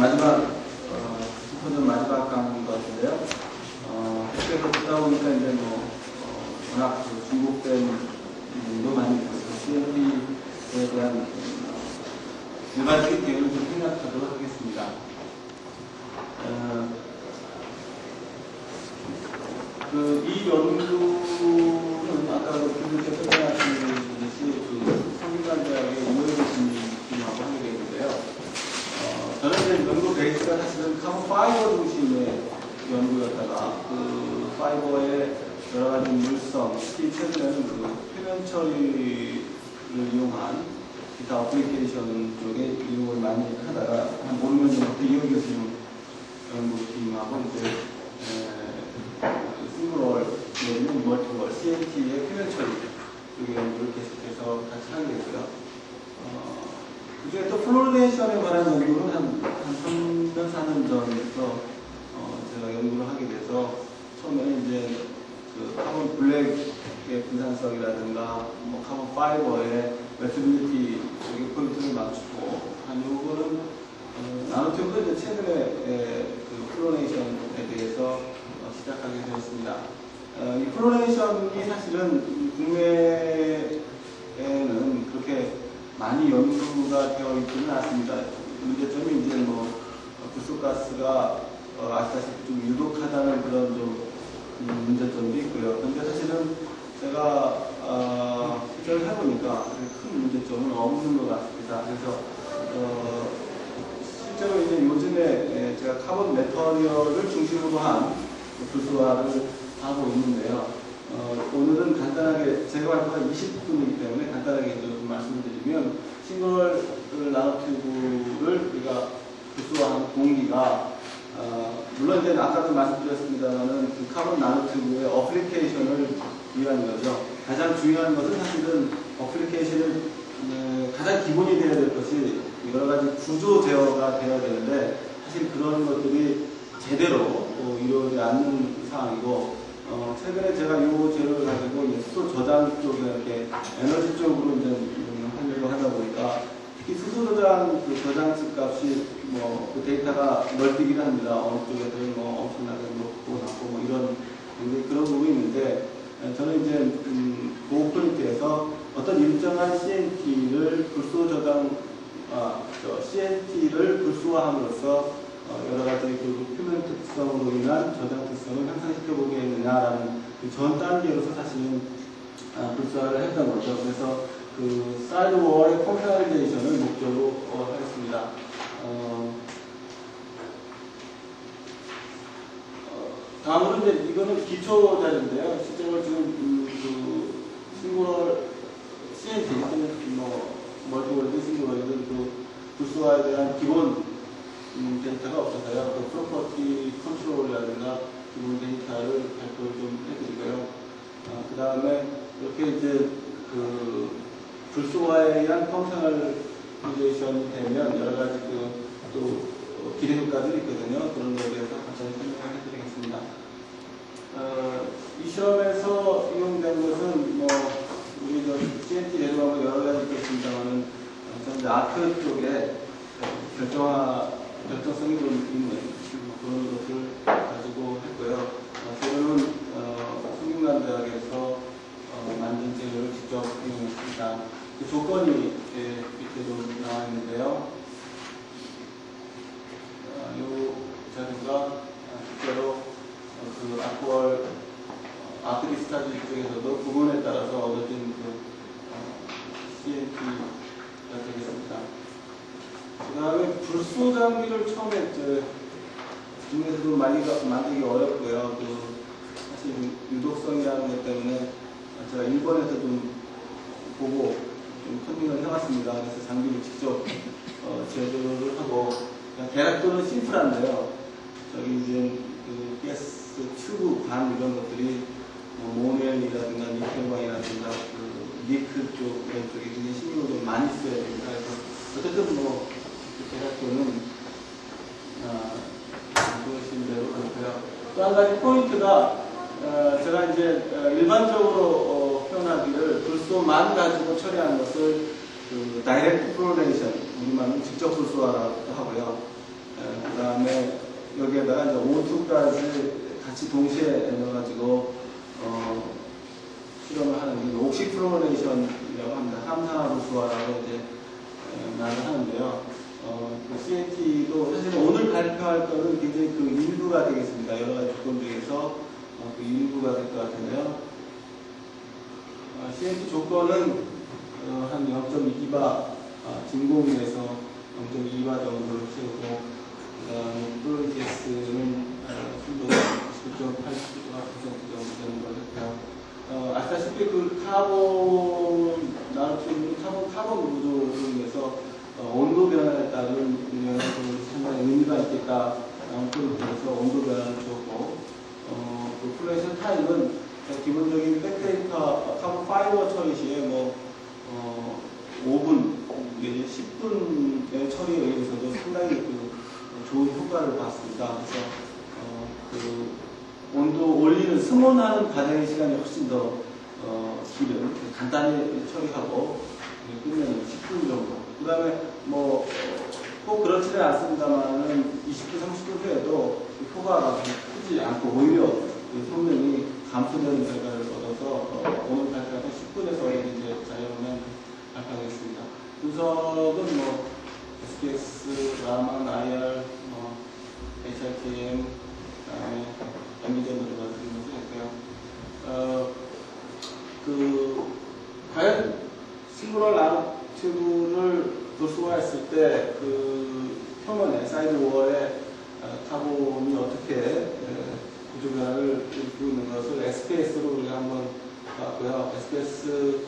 마지막 슈퍼전 마지막 강의인 것 같은데요. 학교에서 듣다 보니까 이제 워낙 중복된 부분도 많이 있어서 CNP에 대한 일반적인 개요를 좀 생략하도록 하겠습니다. 이 연구는 아까 교수님께서 설명하셨듯이 성균관대학의 이호영 교수님하고 하게 되는데요. 저는 이제 연구 베이스가 사실은 카본 파이버 중심의 연구였다가 그 파이버의 여러 가지 물성, 특히 최근에는 표면 처리를 이용한 기타 어플리케이션 쪽에 이용을 많이 하다가 한 5년 전부터 이호영 교수님 연구팀하고 이제 싱글월 내지는 멀티월 CNT의 표면 처리 쪽의 연구를 계속해서 같이 하게 됐고요. 그중에 또 플로리네이션에 관한 연구는 한 3년, 4년 전부터 제가 연구를 하게 돼서 처음에는 이제 그 카본 블랙의 분산성이라든가 카본 파이버의 매트빌리티 쪽에 포인트를 맞추고 한 요거는 나노튜브도 이제 최근에 그 플로리네이션에 대해서 시작하게 되었습니다. 이 플로리네이션이 사실은 국내에는 그렇게 많이 연구가 되어 있지는 않습니다. 문제점이 이제 부속가스가 아시다시피 좀 유독하다는 그런 좀 문제점도 있고요. 근데 사실은 제가 실제로 해보니까 큰 문제점은 없는 것 같습니다. 그래서 실제로 이제 요즘에 제가 카본 매터리얼을 중심으로 한 불소화를 하고 있는데요. 오늘은 간단하게 제가 할 거가 20분이기 때문에 간단하게 좀 말씀을 드리면 싱글 나노튜브를 우리가 불소화한 공기가 물론 이제 아까도 말씀드렸습니다만은 그 카본 나노튜브의 어플리케이션을 위한 거죠. 가장 중요한 것은 사실은 어플리케이션을 가장 기본이 되어야 될 것이 여러 가지 구조 제어가 되어야 되는데 사실 그런 것들이 제대로 이루어지지 않는 상황이고 최근에 제가 이 재료를 가지고 수소 저장 쪽에 이렇게 에너지 쪽으로 이제 하려고 하다 보니까 특히 수소 저장 그 저장치 값이 그 데이터가 넓히기는 합니다. 어느 쪽에서는 엄청나게 높고 낮고 이런 그런 부분이 있는데 저는 이제 그 포인트에서 어떤 일정한 CNT를 불소 저장 CNT를 불소화함으로써 여러 가지 그 표면 특성으로 인한 저장 특성을 향상시켜 보겠느냐라는 전 단계로서 사실은 불소화를 했던 거죠. 그래서 그 사이드워의 컴패널리제이션을 목적으로 하겠습니다. 다음으로 이제 이거는 기초 자료인데요. 실제로 지금 그 싱글월 CNT 또는 멀티월드 싱글월드 그 불소화에 대한 기본 데이터가 없어서요. 그 프로퍼티 컨트롤이라든가 기본 데이터를 발표를 좀 해드리고요. 그 다음에 이렇게 이제 그 불소화에 의한 펑셔널리제이션이 되면 여러 가지 또 기대 효과들이 있거든요. 그런 거에 대해서 간단히 설명을 해드리겠습니다. 이 실험에서 이용된 것은 우리 CNT 내려가면 여러 가지 있겠습니다만은 이제 아크 쪽에 결정성이 좀 있는 그런 것을 가지고 했고요. 재료는 성균관대학에서 만든 재료를 직접 이용했습니다. 그 조건이 밑에 좀 나와 있는데요. 이 자료가 실제로 그 아크월 아크리스타즈 쪽에서도 부분에 따라서 얻어진 CNT가 되겠습니다. 그 다음에 불소 장비를 처음에 중에서도 만들기 어렵고요. 사실 유독성이라는 것 때문에 제가 일본에서 좀 보고 좀 컨닝을 해봤습니다. 그래서 장비를 직접 제조를 하고 대략적으로 심플한데요. 저기 이제 그 가스 튜브 관 이런 것들이 모넬이라든가 니켈광이라든가 그 니크 쪽 이런 쪽에 굉장히 신경을 좀 많이 써야 됩니다. 그래서 어쨌든 대략적으로는 보시는 대로 그렇고요. 또 한 가지 포인트가 제가 이제 일반적으로 표현하기를 불소만 가지고 처리하는 것을 그 다이렉트 플로레이션 우리말로 직접 불소화라고 하고요. 그 다음에 여기에다가 이제 O2까지 같이 동시에 넣어가지고 실험을 하는 게 옥시 프로모레이션이라고 합니다. 함산화로 수화라고 이제 말을 하는데요. 그 CNT도 사실 오늘 발표할 거는 굉장히 그 일부가 되겠습니다. 여러 가지 조건 중에서 그 일부가 될 것 같은데요. CNT 조건은 한 0.2바 진공에서 0.2바 정도를 채우고 그 다음에 플로리게스는 순도가 19.8% 정도 됐고요. 아시다시피 그 카본 나트륨 카본 구조로 인해서 온도 변화에 따른 영향도 상당히 의미가 있겠다라는 표를 통해서 온도 변화를 주었고 그 플로레이션 타임은 기본적인 백데이터 카본 파이버 처리 시에 5분 내지 10분의 처리에 의해서도 상당히 그 좋은 효과를 봤습니다. 그래서 그 온도 올리는 승온하는 과정의 시간이 훨씬 더 길은 간단히 처리하고 끝내는 10분 정도. 그 다음에 꼭 그렇지는 않습니다만은 20분, 30분 후에도 효과가 크지 않고 오히려 성능이 감소되는 결과를 얻어서 오늘 발표한 10분에서 이제 자연을 발표하겠습니다. 분석은 SPX, 라만, IR, HRTM, 그다음에 엔비디아 들어가서 했고요. 과연 싱글럴 나노튜브를 도수화했을 때 그 표면에 사이드 월에 카본이 어떻게 구조 변화를 일으키고 있는 것을 SPS로 우리가 한번 봤고요. SPS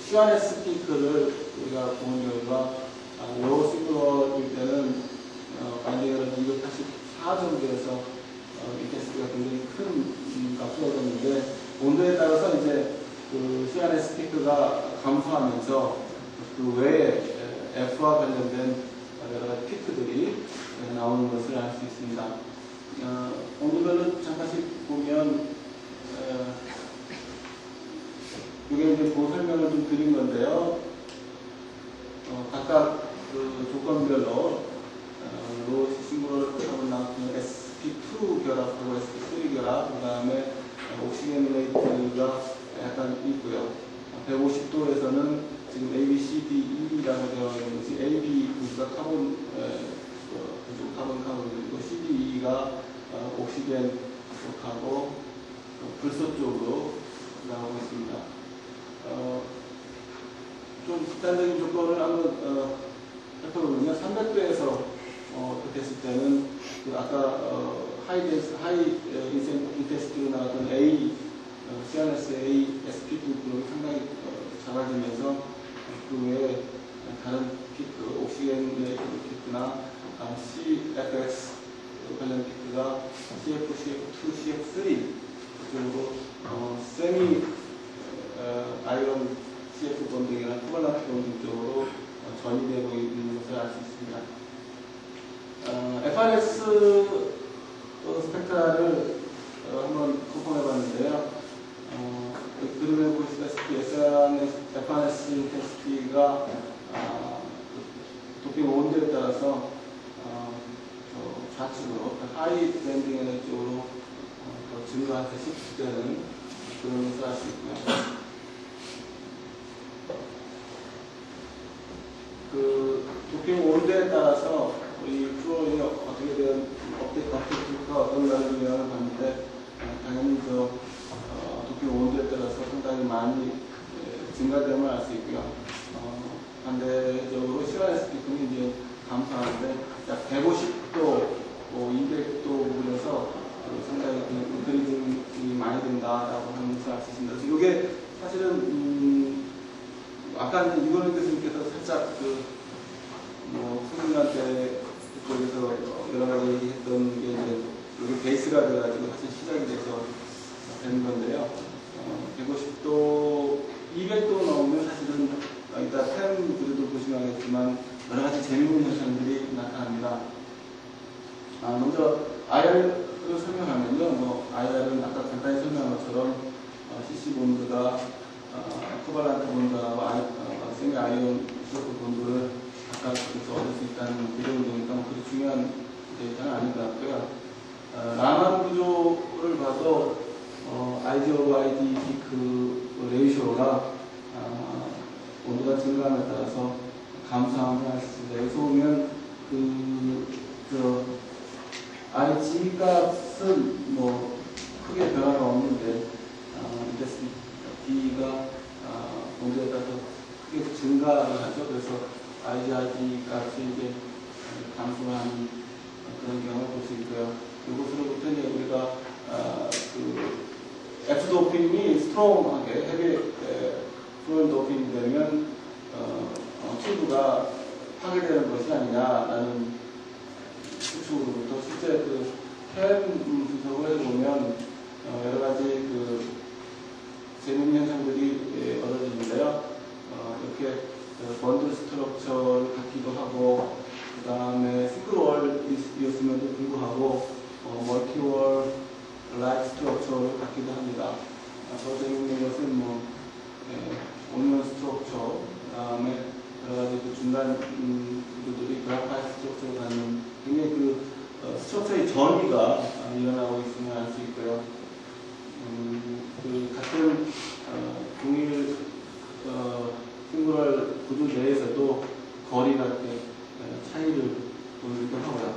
CRS 피크를 우리가 보는 결과 요 싱글럴일 때는 반대로 284 정도에서 인텐시티가 굉장히 큰 값을 얻었는데 온도에 따라서 이제 그 CRS 피크가 감소하면서 그 외에 F와 관련된 여러 가지 피크들이 나오는 것을 알 수 있습니다. 온도별로 잠깐씩 보면 이게 이제 그 설명을 좀 드린 건데요. 각각 그 조건별로 로 싱글럴 카본 나오는 sp2 결합하고 sp3 결합, 그 다음에 옥시겐 레이트가 약간 있고요. 150도에서는 지금 A, B, C, D, E라고 되어 있는 것이 A, B 구조가 카본이고 C, D, E가 옥시겐 쪽하고 불소 쪽으로 나오고 있습니다. 좀 극단적인 조건을 한번 살펴보면 300도에서 됐을 때는 그 아까 하이 인텐시티로 나왔던 A, CRS A, SP2 블록이 상당히 작아지면서 그 외에 다른 피크, 옥시겐 레이트 피크나 CFX 관련 피크가 CF, CF2, CF3 그쪽으로 세미 아이언 CF 본등이나 코발란트 본등 쪽으로 전이되고 있는 것을 알 수 있습니다. FRS 스펙트라를 한번 컨펌해 봤는데요. 그림에 보시다시피 FRS 인텐시티가 도핑 온도에 따라서 좌측으로 하이 밴딩 에너지 쪽으로 증가해서 시프트되는 그런 것을 알 수 있고요. 그 도핑 온도에 따라서 이 프로이 어떻게 된 업데이트가 어떤 날을 영향을 받는데 당연히 도핑 온도에 따라서 상당히 많이 증가됨을 알 수 있고요. 반대적으로 CRS 피크는 이제 감소하는데 약 150도, 200도 부분에서 상당히 인크리징이 많이 된다라고 하는 것을 알 수 있습니다. 그래서 이게 사실은 아까 이건희 교수님께서 살짝 손님한테 그쪽에서 여러 가지 얘기했던 게 이제 여기 베이스가 돼가지고 사실 시작이 돼서 되는 건데요. 150도, 200도 넘으면 사실은 이따 펜 그래도 보시면 알겠지만 여러 가지 재미있는 현상들이 나타납니다. 먼저 IR을 설명하면요. IR은 아까 간단히 설명한 것처럼 CC 본드가 코발란트 본드하고 세미 아이온 쇼크 본드를 각각 얻을 수 있다는 그런 운동이니까 그게 데이터는 아닌 것 같고요. 라만 구조를 봐도 IG over ID 그 레이쇼가 온도가 증가함에 따라서 감소함을 할 수 있습니다. 여기서 보면 IG 값은 뭐 크게 변화가 없는데 B가 온도에 따라서 크게 증가를 하죠. 그래서 IG 값이 이제 감소하는 그런 경우를 볼 수 있고요. 이것으로부터 이제 우리가 그 F 도핑이 스트롱하게 헤비 플루언 도핑이 되면 튜브가 파괴되는 것이 아니냐라는 추측으로부터 실제 그 캠 분석을 해보면 여러 가지 그 재미있는 현상들이 얻어지는데요. 이렇게 번들 스트럭처를 갖기도 하고, 그 다음에 싱글월이었음에도 불구하고 멀티월 라이트 스트럭처를 갖기도 합니다. 더 재미있는 것은 오니언 스트럭처, 그 다음에 여러 가지 그 중간 구조들이 그래파이트 스트럭처를 갖는 굉장히 그 스트럭처의 전이가 일어나고 있음을 알 수 있고요. 그 같은 동일 싱글월 구조 내에서도 거리가 이렇게 차이를 보이기도 하고요.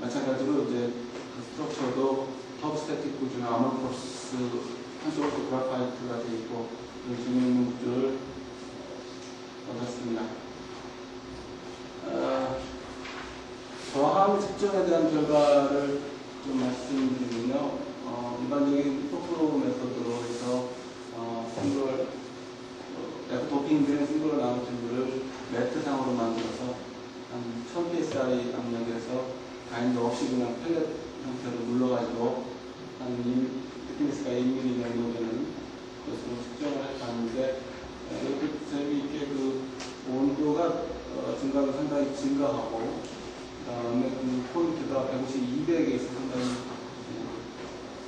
마찬가지로 이제 그 스트럭처도 터브 스태틱 구조나 아모포스 한쪽으로 그래파이트가 되어 있고 그런 재미있는 구조를 얻었습니다. 저항 측정에 대한 결과를 좀 말씀드리면요. 일반적인 포프로 메서드로 해서 싱글 F 도핑된 싱글 나노튜브를 매트상으로 만들어서 한 1000psi 압력에서 바인더 없이 그냥 펠렛 형태로 눌러가지고 한 thickness가 1mm 정도 되는 것으로 측정을 해봤는데 이렇게 재미있게 그 온도가 증가가 상당히 증가하고 그 다음에 그 포인트가 150, 200에서 상당히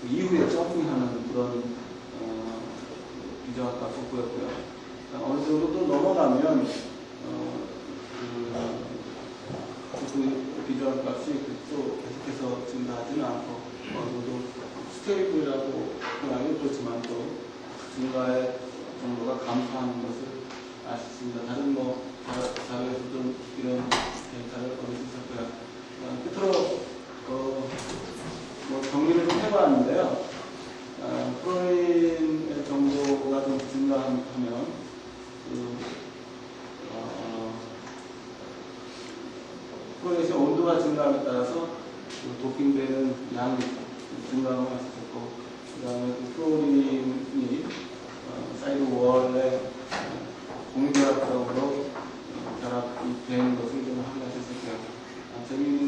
그 이후에 점핑하는 그런 비저압 값을 보였고요. 어느 정도 또 넘어가면 그 비저압 값이 또 계속해서 증가하지는 않고 어느 정도 스테이블이라고 표현하기 그렇지만 또 증가의 정도가 감소하는 것을 알 수 있습니다. 다른 자료에서도 이런 데이터를 얻을 수 있었고요. 끝으로 정리를 좀 해봤는데요. 프로인의 정도가 좀 증가하면 프로인의 온도가 증가함에 따라서 그 도핑되는 양이 증가함을 할 수 있었고, 그 다음에 그 프로인이 사이드 월에 공결합적으로 결합이 되는 것을 좀 확인할 수 있었고요. 재미있는